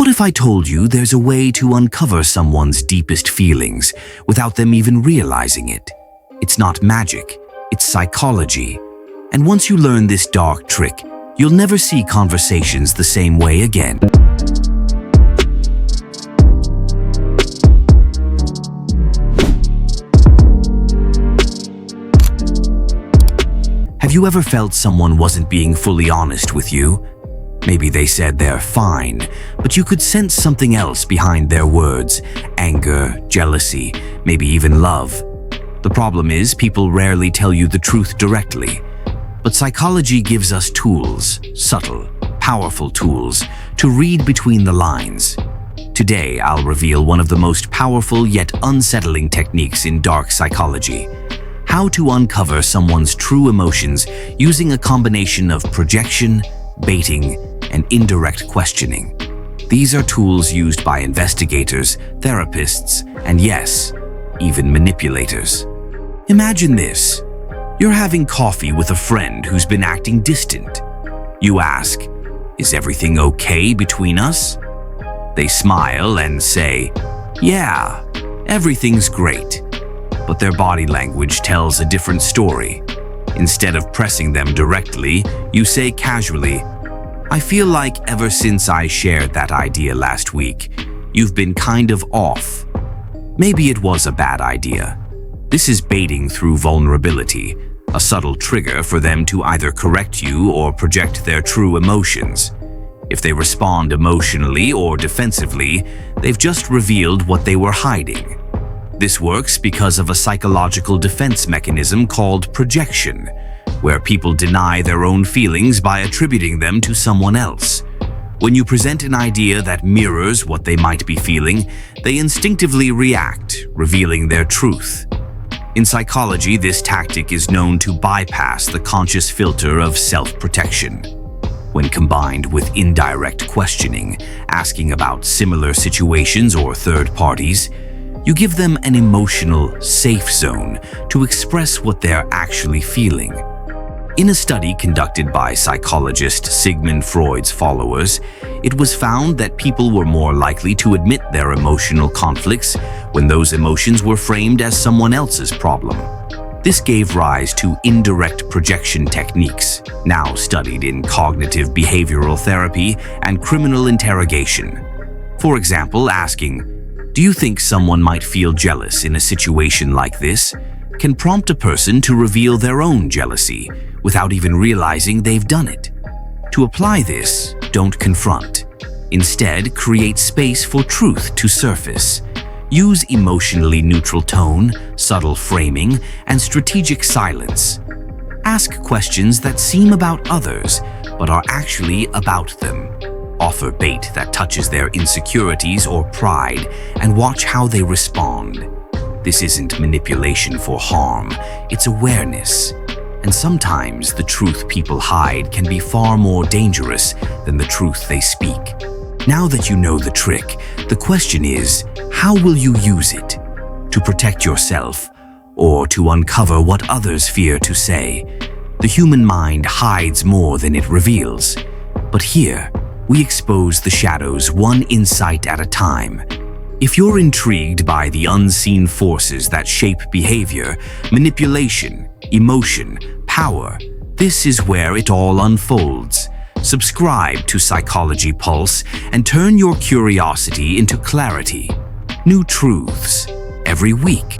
What if I told you there's a way to uncover someone's deepest feelings without them even realizing it? It's not magic, it's psychology. And once you learn this dark trick, you'll never see conversations the same way again. Have you ever felt someone wasn't being fully honest with you? Maybe they said they're fine, but you could sense something else behind their words: anger, jealousy, maybe even love. The problem is, people rarely tell you the truth directly. But psychology gives us tools, subtle, powerful tools, to read between the lines. Today, I'll reveal one of the most powerful yet unsettling techniques in dark psychology: how to uncover someone's true emotions using a combination of projection, baiting, and indirect questioning. These are tools used by investigators, therapists, and yes, even manipulators. Imagine this. You're having coffee with a friend who's been acting distant. You ask, "Is everything okay between us?" They smile and say, "Yeah, everything's great." But their body language tells a different story. Instead of pressing them directly, you say casually, "I feel like ever since I shared that idea last week, you've been kind of off." Maybe it was a bad idea. This is baiting through vulnerability, a subtle trigger for them to either correct you or project their true emotions. If they respond emotionally or defensively, they've just revealed what they were hiding. This works because of a psychological defense mechanism called projection, where people deny their own feelings by attributing them to someone else. When you present an idea that mirrors what they might be feeling, they instinctively react, revealing their truth. In psychology, this tactic is known to bypass the conscious filter of self-protection. When combined with indirect questioning, asking about similar situations or third parties, you give them an emotional safe zone to express what they're actually feeling. In a study conducted by psychologist Sigmund Freud's followers, it was found that people were more likely to admit their emotional conflicts when those emotions were framed as someone else's problem. This gave rise to indirect projection techniques, now studied in cognitive behavioral therapy and criminal interrogation. For example, asking, "Do you think someone might feel jealous in a situation like this?" can prompt a person to reveal their own jealousy without even realizing they've done it. To apply this, don't confront. Instead, create space for truth to surface. Use emotionally neutral tone, subtle framing, and strategic silence. Ask questions that seem about others, but are actually about them. Offer bait that touches their insecurities or pride, and watch how they respond. This isn't manipulation for harm, it's awareness. And sometimes the truth people hide can be far more dangerous than the truth they speak. Now that you know the trick, the question is, how will you use it? To protect yourself, or to uncover what others fear to say? The human mind hides more than it reveals. But here, we expose the shadows one insight at a time. If you're intrigued by the unseen forces that shape behavior, manipulation, emotion, power, this is where it all unfolds. Subscribe to Psychology Pulse and turn your curiosity into clarity. New truths every week.